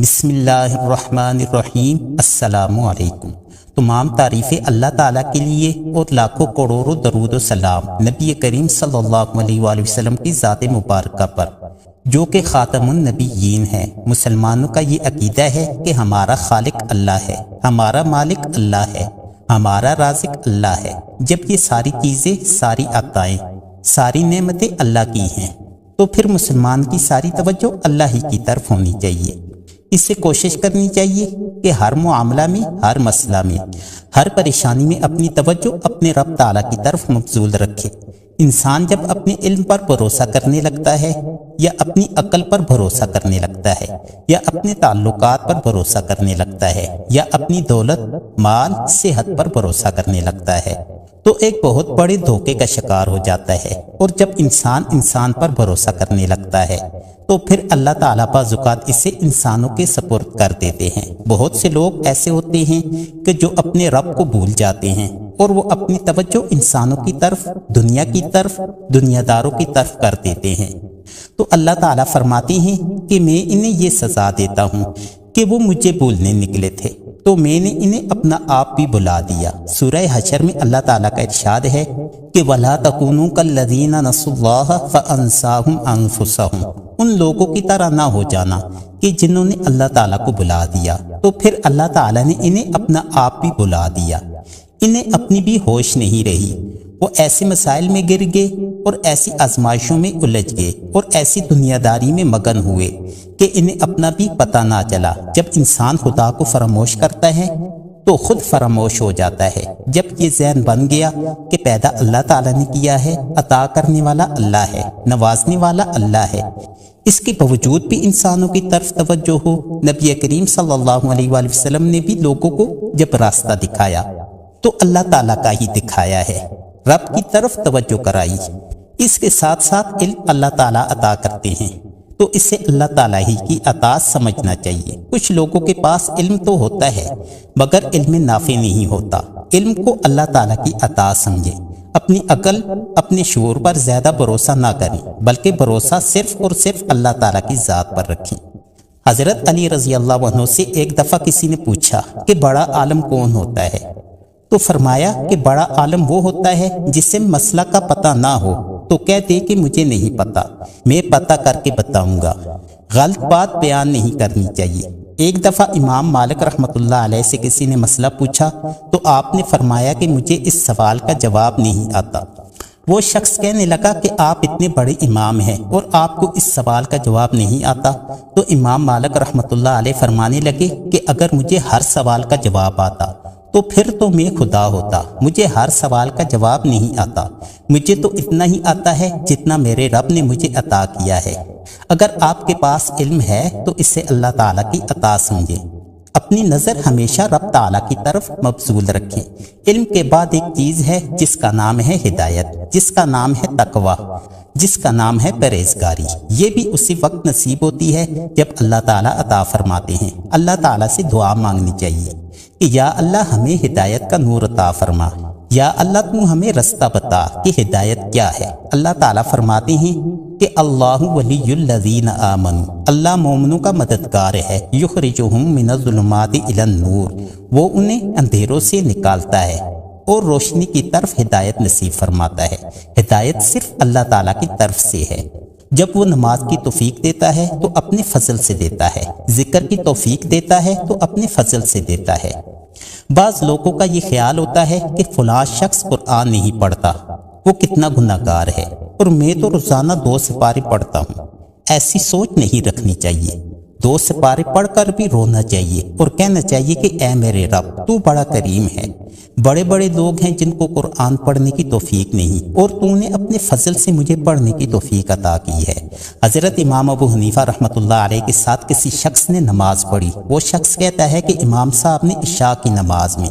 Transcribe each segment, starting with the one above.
بسم اللہ الرحمن الرحیم۔ السلام علیکم۔ تمام تعریفیں اللہ تعالیٰ کے لیے اور لاکھوں کروڑوں درود و سلام نبی کریم صلی اللہ علیہ وآلہ وسلم کی ذات مبارکہ پر، جو کہ خاتم النبیین ہے۔ مسلمانوں کا یہ عقیدہ ہے کہ ہمارا خالق اللہ ہے، ہمارا مالک اللہ ہے، ہمارا رازق اللہ ہے۔ جب یہ ساری چیزیں، ساری عطائیں، ساری نعمتیں اللہ کی ہیں، تو پھر مسلمان کی ساری توجہ اللہ ہی کی طرف ہونی چاہیے۔ اس سے کوشش کرنی چاہیے کہ ہر معاملہ میں، ہر مسئلہ میں، ہر پریشانی میں اپنی توجہ اپنے رب تعالیٰ کی طرف مبذول رکھے۔ انسان جب اپنے علم پر بھروسہ کرنے لگتا ہے، یا اپنی عقل پر بھروسہ کرنے لگتا ہے، یا اپنے تعلقات پر بھروسہ کرنے لگتا ہے، یا اپنی دولت، مال، صحت پر بھروسہ کرنے لگتا ہے، تو ایک بہت بڑے دھوکے کا شکار ہو جاتا ہے۔ اور جب انسان پر بھروسہ کرنے لگتا ہے، تو پھر اللہ تعالیٰ بعض اوقات اسے انسانوں کے سپرد کر دیتے ہیں۔ بہت سے لوگ ایسے ہوتے ہیں کہ جو اپنے رب کو بھول جاتے ہیں، اور وہ اپنی توجہ انسانوں کی طرف، دنیا کی طرف، دنیا داروں کی طرف کر دیتے ہیں۔ تو اللہ تعالیٰ فرماتے ہیں کہ میں انہیں یہ سزا دیتا ہوں کہ وہ مجھے بھولنے نکلے تھے، تو میں نے انہیں اپنا آپ بھی بلا دیا۔ سورہ حشر میں اللہ تعالیٰ کا ارشاد ہے کہ وَلَا تَكُونُوا كَالَّذِينَ نَسُوا اللَّهَ فَأَنسَاهُمْ أَنفُسَهُمْ۔ ان لوگوں کی طرح نہ ہو جانا کہ جنہوں نے اللہ تعالیٰ کو بلا دیا، تو پھر اللہ تعالیٰ نے انہیں اپنا آپ بھی بلا دیا۔ انہیں اپنی بھی ہوش نہیں رہی۔ وہ ایسے مسائل میں گر گئے اور ایسی آزمائشوں میں الجھ گئے اور ایسی دنیا داری میں مگن ہوئے کہ انہیں اپنا بھی پتہ نہ چلا۔ جب انسان خدا کو فراموش کرتا ہے تو خود فراموش ہو جاتا ہے۔ جب یہ ذہن بن گیا کہ پیدا اللہ تعالیٰ نے کیا ہے، عطا کرنے والا اللہ ہے، نوازنے والا اللہ ہے، اس کے باوجود بھی انسانوں کی طرف توجہ ہو۔ نبی کریم صلی اللہ علیہ وآلہ وسلم نے بھی لوگوں کو جب راستہ دکھایا تو اللہ تعالیٰ کا ہی دکھایا ہے، رب کی طرف توجہ کرائی۔ اس کے ساتھ ساتھ علم اللہ تعالیٰ عطا کرتے ہیں، تو اسے اللہ تعالیٰ ہی کی عطا سمجھنا چاہیے۔ کچھ لوگوں کے پاس علم تو ہوتا ہے مگر علم نافع نہیں ہوتا۔ علم کو اللہ تعالیٰ کی عطا سمجھیں۔ اپنی عقل، اپنے شعور پر زیادہ بھروسہ نہ کریں، بلکہ بھروسہ صرف اور صرف اللہ تعالیٰ کی ذات پر رکھیں۔ حضرت علی رضی اللہ عنہ سے ایک دفعہ کسی نے پوچھا کہ بڑا عالم کون ہوتا ہے؟ تو فرمایا کہ بڑا عالم وہ ہوتا ہے جسے مسئلہ کا پتہ نہ ہو تو کہہ دے کہ مجھے نہیں پتا، میں پتہ کر کے بتاؤں گا۔ غلط بات بیان نہیں کرنی چاہیے۔ ایک دفعہ امام مالک رحمۃ اللہ علیہ سے کسی نے مسئلہ پوچھا تو آپ نے فرمایا کہ مجھے اس سوال کا جواب نہیں آتا۔ وہ شخص کہنے لگا کہ آپ اتنے بڑے امام ہیں اور آپ کو اس سوال کا جواب نہیں آتا؟ تو امام مالک رحمۃ اللہ علیہ فرمانے لگے کہ اگر مجھے ہر سوال کا جواب آتا تو پھر تو میں خدا ہوتا۔ مجھے ہر سوال کا جواب نہیں آتا، مجھے تو اتنا ہی آتا ہے جتنا میرے رب نے مجھے عطا کیا ہے۔ اگر آپ کے پاس علم ہے تو اسے اللہ تعالیٰ کی عطا سمجھیں۔ اپنی نظر ہمیشہ رب تعالیٰ کی طرف مبذول رکھیں۔ علم کے بعد ایک چیز ہے جس کا نام ہے ہدایت، جس کا نام ہے تقویٰ، جس کا نام ہے پرہیزگاری۔ یہ بھی اسی وقت نصیب ہوتی ہے جب اللہ تعالیٰ عطا فرماتے ہیں۔ اللہ تعالیٰ سے دعا مانگنی چاہیے کہ یا اللہ ہمیں ہدایت کا نور عطا فرما، یا اللہ تو ہمیں رستہ بتا کہ ہدایت کیا ہے۔ اللہ تعالیٰ فرماتے ہیں کہ اللہ ولی الذین آمنوا، اللہ مومنوں کا مددگار ہے، یخرجہم من الظلمات الی النور، وہ انہیں اندھیروں سے نکالتا ہے اور روشنی کی طرف ہدایت نصیب فرماتا ہے۔ ہدایت صرف اللہ تعالیٰ کی طرف سے ہے۔ جب وہ نماز کی توفیق دیتا ہے تو اپنے فضل سے دیتا ہے، ذکر کی توفیق دیتا ہے تو اپنے فضل سے دیتا ہے۔ بعض لوگوں کا یہ خیال ہوتا ہے کہ فلاں شخص قرآن نہیں پڑھتا، وہ کتنا گناہ گار ہے، اور میں تو روزانہ 2 سپارے پڑھتا ہوں۔ ایسی سوچ نہیں رکھنی چاہیے۔ 2 سپارے پڑھ کر بھی رونا چاہیے اور کہنا چاہیے کہ اے میرے رب تو بڑا کریم ہے۔ بڑے بڑے لوگ ہیں جن کو قرآن پڑھنے کی توفیق نہیں، اور تو نے اپنے فضل سے مجھے پڑھنے کی توفیق عطا کی ہے۔ حضرت امام ابو حنیفہ رحمۃ اللہ علیہ کے ساتھ کسی شخص نے نماز پڑھی۔ وہ شخص کہتا ہے کہ امام صاحب نے عشاء کی نماز میں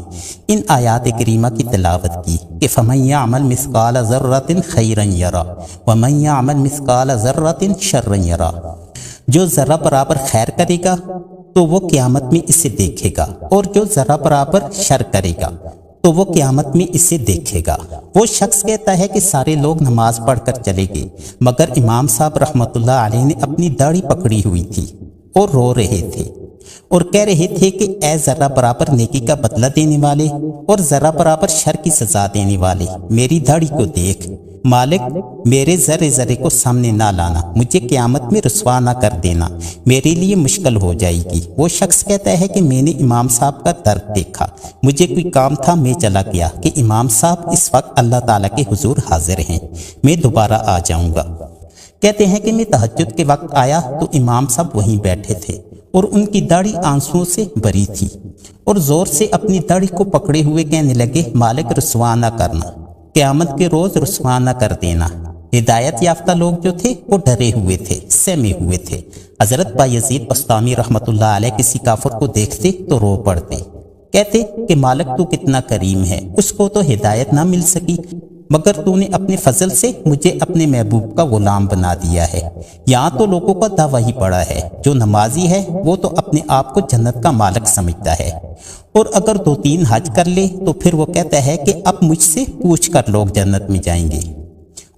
ان آیات کریمہ کی تلاوت کی کہ فَمَن يَعْمَلْ مِثْقَالَ ذَرَّةٍ خَيْرًا يَرَهُ وَمَن يَعْمَلْ مِثْقَالَ ذَرَّةٍ شَرًّا يَرَهُ۔ جو ذرہ برابر خیر کرے گا تو وہ قیامت میں اسے دیکھے گا، اور جو ذرہ برابر شر کرے گا تو وہ قیامت میں اسے دیکھے گا۔ وہ شخص کہتا ہے کہ سارے لوگ نماز پڑھ کر چلے گئے مگر امام صاحب رحمۃ اللہ علیہ نے اپنی داڑھی پکڑی ہوئی تھی اور رو رہے تھے۔ اور کہہ رہے تھے کہ اے ذرہ برابر نیکی کا بدلہ دینے والے اور ذرہ برابر شر کی سزا دینے والے، میری داڑھی کو دیکھ، مالک میرے ذرے ذرے کو سامنے نہ لانا، مجھے قیامت میں رسوا نہ کر دینا، میرے لیے مشکل ہو جائے گی۔ وہ شخص کہتا ہے کہ میں نے امام صاحب کا درد دیکھا، مجھے کوئی کام تھا، میں چلا گیا کہ امام صاحب اس وقت اللہ تعالیٰ کے حضور حاضر ہیں، میں دوبارہ آ جاؤں گا۔ کہتے ہیں کہ میں تہجد کے وقت آیا تو امام صاحب وہیں بیٹھے تھے اور ان کی داڑھی آنسوؤں سے بھری تھی، اور زور سے اپنی داڑھی کو پکڑے ہوئے کہنے لگے، مالک رسوا نہ کرنا، قیامت کے روز رسوا نہ کر دینا۔ ہدایت یافتہ لوگ جو تھے وہ ڈرے ہوئے تھے، سہمے ہوئے تھے۔ حضرت بایزید بسطامی رحمۃ اللہ علیہ کسی کافر کو دیکھتے تو رو پڑتے، کہتے کہ مالک تو کتنا کریم ہے، اس کو تو ہدایت نہ مل سکی، مگر تو نے اپنے فضل سے مجھے اپنے محبوب کا غلام بنا دیا ہے۔ یہاں تو لوگوں کا دعویٰ ہی پڑا ہے، جو نمازی ہے وہ تو اپنے آپ کو جنت کا مالک سمجھتا ہے، اور اگر 2-3 حج کر لے تو پھر وہ کہتا ہے کہ اب مجھ سے پوچھ کر لوگ جنت میں جائیں گے،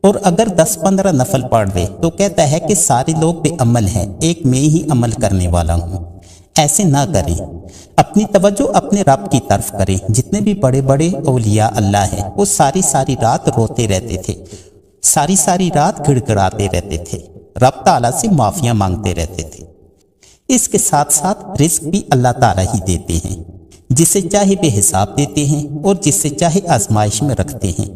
اور اگر 10-15 نفل پڑھ لے تو کہتا ہے کہ سارے لوگ بے عمل ہیں، ایک میں ہی عمل کرنے والا ہوں۔ ایسے نہ کریں، اپنی توجہ اپنے رب کی طرف کریں۔ جتنے بھی بڑے بڑے اولیاء اللہ ہیں وہ ساری رات روتے رہتے تھے، ساری رات گڑ گڑاتے رہتے تھے، رب تعالیٰ سے معافیاں مانگتے رہتے تھے۔ اس کے ساتھ ساتھ رزق بھی اللہ تعالیٰ ہی دیتے ہیں، جسے چاہے بے حساب دیتے ہیں اور جسے چاہے آزمائش میں رکھتے ہیں۔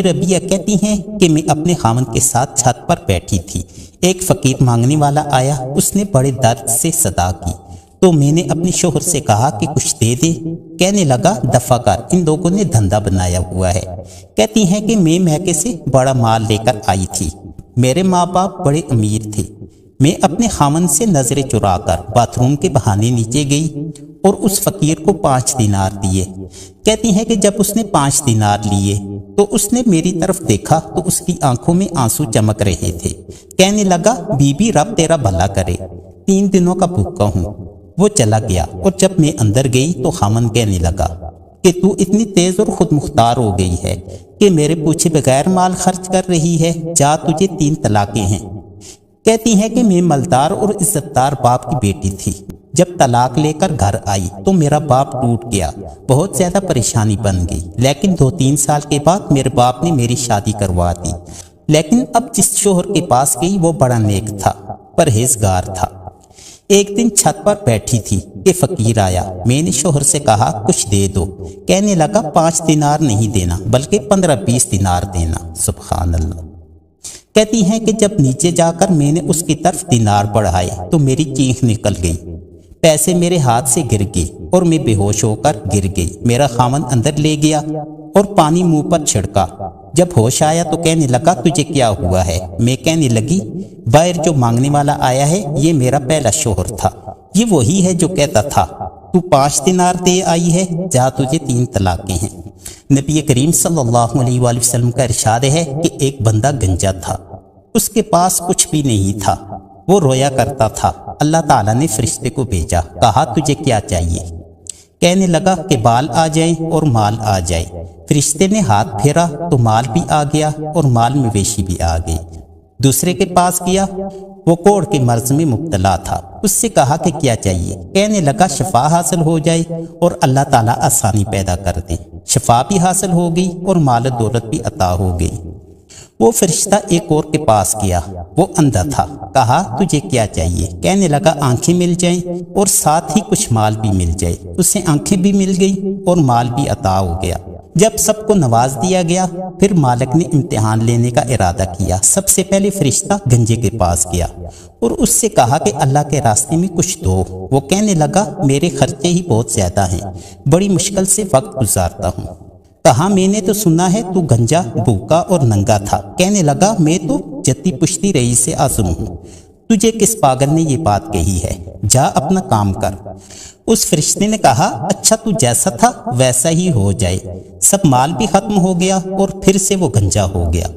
ربیہ کہتی ہیں کہ میں اپنے خاوند کے ساتھ چھت پر بیٹھی تھی، ایک فقیر مانگنے والا آیا، اس نے بڑے درد سے صدا کی تو میں نے اپنے شوہر سے کہا کہ کچھ دے دے، کہنے لگا دفع کر، ان لوگوں نے دھندا بنایا ہوا ہے۔ کہتی ہیں کہ میں میکے سے بڑا مال لے کر آئی تھی، میرے ماں باپ بڑے امیر تھے، میں اپنے خاوند سے نظریں چرا کر باتھ روم کے بہانے نیچے گئی اور اس فقیر کو 5 دینار دیے۔ کہتی ہیں کہ جب اس نے 5 دینار لیے تو اس نے میری طرف دیکھا تو اس کی آنکھوں میں آنسو چمک رہے تھے، کہنے لگا بی بی رب تیرا بھلا کرے، 3 دنوں کا بھوکا ہوں۔ وہ چلا گیا، اور جب میں اندر گئی تو خاوند کہنے لگا کہ تو اتنی تیز اور خود مختار ہو گئی ہے کہ میرے پوچھے بغیر مال خرچ کر رہی ہے، جا تجھے 3 طلاقیں ہیں۔ کہتی ہے کہ میں مالدار اور عزت دار باپ کی بیٹی تھی، جب طلاق لے کر گھر آئی تو میرا باپ ٹوٹ گیا، بہت زیادہ پریشانی بن گئی، لیکن 2-3 سال کے بعد میرے باپ نے میری شادی کروا دی۔ لیکن اب جس شوہر کے پاس گئی وہ بڑا نیک تھا، پرہیزگار تھا۔ ایک دن چھت پر بیٹھی تھی کہ فقیر آیا، میں نے شوہر سے کہا کچھ دے دو، کہنے لگا 5 دینار نہیں دینا بلکہ 15-20 دینار دینا۔ سبحان اللہ۔ کہتی ہیں کہ جب نیچے جا کر میں نے اس کی طرف دینار بڑھائے تو میری چینخ نکل گئی، پیسے میرے ہاتھ سے گر گئے اور میں بے ہوش ہو کر گر گئی۔ میرا خاوند اندر لے گیا اور پانی منہ پر چھڑکا، جب ہوش آیا تو کہنے لگا تجھے کیا ہوا ہے؟ میں کہنے لگی باہر جو مانگنے والا آیا ہے یہ میرا پہلا شوہر تھا، یہ وہی ہے جو کہتا تھا تو 5 دینار دے آئی ہے، جہاں تجھے 3 طلاقیں ہیں۔ نبی کریم صلی اللہ علیہ وآلہ وسلم کا ارشاد ہے کہ ایک بندہ گنجا تھا، اس کے پاس کچھ بھی نہیں تھا، وہ رویا کرتا تھا۔ اللہ تعالیٰ نے فرشتے کو بھیجا، کہا تجھے کیا چاہیے؟ کہنے لگا کہ بال آ جائیں اور مال آ جائے۔ فرشتے نے ہاتھ پھیرا تو مال بھی آ گیا اور مال مویشی بھی آ گئی۔ دوسرے کے پاس گیا، وہ کوڑ کے مرض میں مبتلا تھا، اس سے کہا کہ کیا چاہیے؟ کہنے لگا شفا حاصل ہو جائے اور اللہ تعالیٰ آسانی پیدا کر دے۔ شفا بھی حاصل ہو گئی اور مال دولت بھی عطا ہو گئی۔ وہ فرشتہ ایک اور کے پاس گیا، وہ اندھا تھا، کہا تجھے کیا چاہیے؟ کہنے لگا آنکھیں مل جائیں اور ساتھ ہی کچھ مال بھی مل جائے۔ اسے آنکھیں بھی مل گئی اور مال بھی عطا ہو گیا۔ جب سب کو نواز دیا گیا پھر مالک نے امتحان لینے کا ارادہ کیا۔ سب سے پہلے فرشتہ گنجے کے پاس گیا اور اس سے کہا کہ اللہ کے راستے میں کچھ دو۔ وہ کہنے لگا میرے خرچے ہی بہت زیادہ ہیں، بڑی مشکل سے وقت گزارتا ہوں۔ کہا میں نے تو سنا ہے تو گنجا، بھوکا اور ننگا تھا۔ کہنے لگا میں تو جتی پشتی رہی سے آزم ہوں، تجھے کس پاگل نے یہ بات کہی ہے؟ جا اپنا کام کر۔ اس فرشتے نے کہا اچھا تو جیسا تھا ویسا ہی ہو جائے۔ سب مال بھی ختم ہو گیا اور پھر سے وہ گنجا ہو گیا۔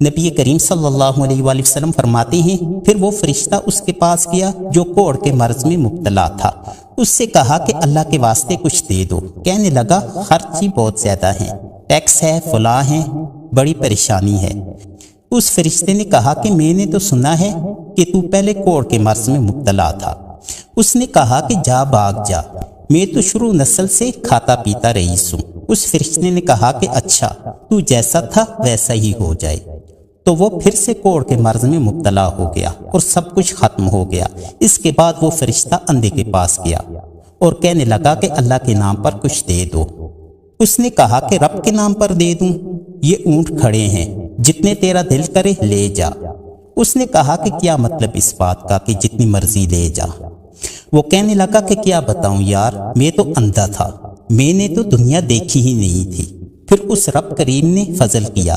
نبی کریم صلی اللہ علیہ وآلہ وسلم فرماتے ہیں پھر وہ فرشتہ اس کے پاس گیا جو کوڑ کے مرض میں مبتلا تھا، اس سے کہا کہ اللہ کے واسطے کچھ دے دو۔ کہنے لگا خرچ ہی بہت زیادہ ہیں، ٹیکس ہے، فلاں ہے، بڑی پریشانی ہے۔ اس فرشتے نے کہا کہ میں نے تو سنا ہے کہ تو پہلے کوڑ کے مرض میں مبتلا تھا، اس نے کہا کہ جا بھاگ جا، میں تو شروع نسل سے کھاتا پیتا رئیس ہوں۔ اس فرشتے نے کہا کہ اچھا، تو جیسا تھا ویسا ہی ہو جائے۔ تو وہ پھر سے کوڑ کے مرض میں مبتلا ہو گیا اور سب کچھ ختم ہو گیا۔ اس کے بعد وہ فرشتہ اندھے کے پاس گیا اور کہنے لگا کہ اللہ کے نام پر کچھ دے دو۔ اس نے کہا کہ رب کے نام پر دے دوں؟ یہ اونٹ کھڑے ہیں، جتنے تیرا دل کرے لے جا۔ اس نے کہا کہ کیا مطلب اس بات کا کہ جتنی مرضی لے جا؟ وہ کہنے لگا کہ کیا بتاؤں یار، میں تو اندھا تھا، میں نے تو دنیا دیکھی ہی نہیں تھی۔ پھر اس رب کریم نے فضل کیا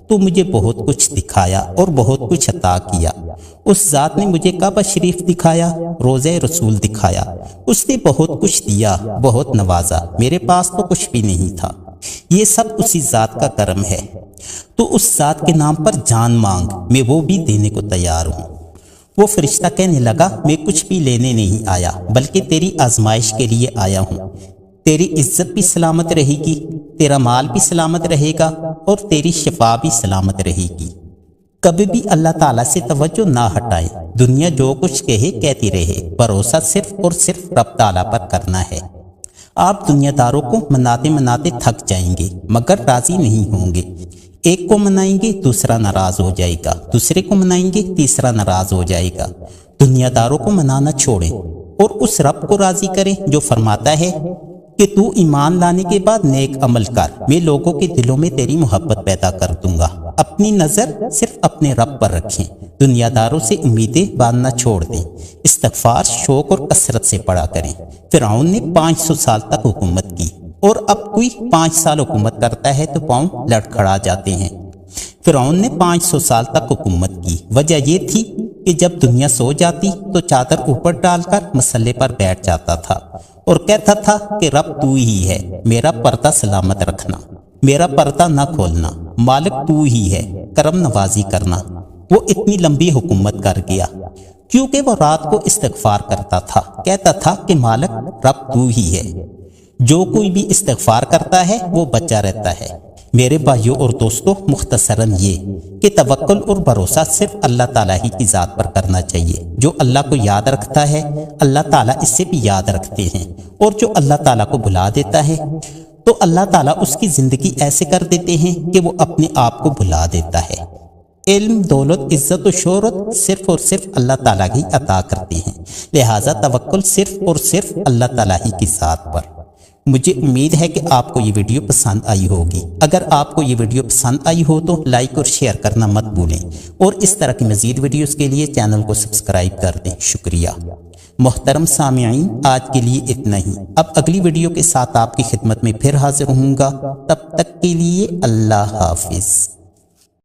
تو مجھے بہت کچھ دکھایا اور بہت کچھ عطا کیا۔ اس ذات نے مجھے کعبہ شریف دکھایا، روضہ رسول دکھایا، اس نے بہت کچھ دیا، بہت نوازا، میرے پاس تو کچھ بھی نہیں تھا۔ یہ سب اسی ذات کا کرم ہے، تو اس ذات کے نام پر جان مانگ، میں وہ بھی دینے کو تیار ہوں۔ وہ فرشتہ کہنے لگا میں کچھ بھی لینے نہیں آیا، بلکہ تیری آزمائش کے لیے آیا ہوں۔ تیری عزت بھی سلامت رہے گی، تیرا مال بھی سلامت رہے گا اور تیری شفا بھی سلامت رہے گی۔ کبھی بھی اللہ تعالیٰ سے توجہ نہ ہٹائیں، دنیا جو کچھ کہے کہتی رہے، بھروسہ صرف اور صرف رب تعالیٰ پر کرنا ہے۔ آپ دنیا داروں کو مناتے مناتے تھک جائیں گے مگر راضی نہیں ہوں گے۔ ایک کو منائیں گے دوسرا ناراض ہو جائے گا، دوسرے کو منائیں گے تیسرا ناراض ہو جائے گا۔ دنیا داروں کو منانا چھوڑیں اور اس رب کو راضی کریں جو فرماتا ہے کہ تو ایمان لانے کے بعد نیک عمل کر، میں لوگوں کے دلوں میں تیری محبت پیدا کر دوں گا۔ اپنی نظر صرف اپنے رب پر رکھیں، دنیا داروں سے امیدیں باندھنا چھوڑ دیں، استغفار شوق اور کثرت سے پڑھا کریں۔ فرعون نے 500 سال تک حکومت کی اور اب کوئی 5 سال حکومت کرتا ہے تو پاؤں لڑکھڑا جاتے ہیں۔ فرعون نے 500 سال تک حکومت کی، وجہ یہ تھی کہ جب دنیا سو جاتی تو چادر اوپر ڈال کر مسلے پر بیٹھ جاتا تھا اور کہتا تھا کہ رب تو ہی ہے، میرا پردہ سلامت رکھنا، میرا پردہ نہ کھولنا، مالک تو ہی ہے، کرم نوازی کرنا۔ وہ اتنی لمبی حکومت کر گیا کیونکہ وہ رات کو استغفار کرتا تھا، کہتا تھا کہ مالک رب تو ہی ہے۔ جو کوئی بھی استغفار کرتا ہے وہ بچا رہتا ہے۔ میرے بھائیوں اور دوستوں، مختصراً یہ کہ توکل اور بھروسہ صرف اللہ تعالیٰ ہی کی ذات پر کرنا چاہیے۔ جو اللہ کو یاد رکھتا ہے اللہ تعالیٰ اس سے بھی یاد رکھتے ہیں، اور جو اللہ تعالیٰ کو بھلا دیتا ہے تو اللہ تعالیٰ اس کی زندگی ایسے کر دیتے ہیں کہ وہ اپنے آپ کو بھلا دیتا ہے۔ علم، دولت، عزت و شہرت صرف اور صرف اللہ تعالیٰ ہی عطا کرتے ہیں، لہٰذا توکل صرف اور صرف اللہ تعالیٰ ہی کی ذات پر۔ مجھے امید ہے کہ آپ کو یہ ویڈیو پسند آئی ہوگی۔ اگر آپ کو یہ ویڈیو پسند آئی ہو تو لائک اور شیئر کرنا مت بھولیں، اور اس طرح کی مزید ویڈیوز کے لیے چینل کو سبسکرائب کر دیں۔ شکریہ۔ محترم سامعین، آج کے لیے اتنا ہی۔ اب اگلی ویڈیو کے ساتھ آپ کی خدمت میں پھر حاضر ہوں گا، تب تک کے لیے اللہ حافظ۔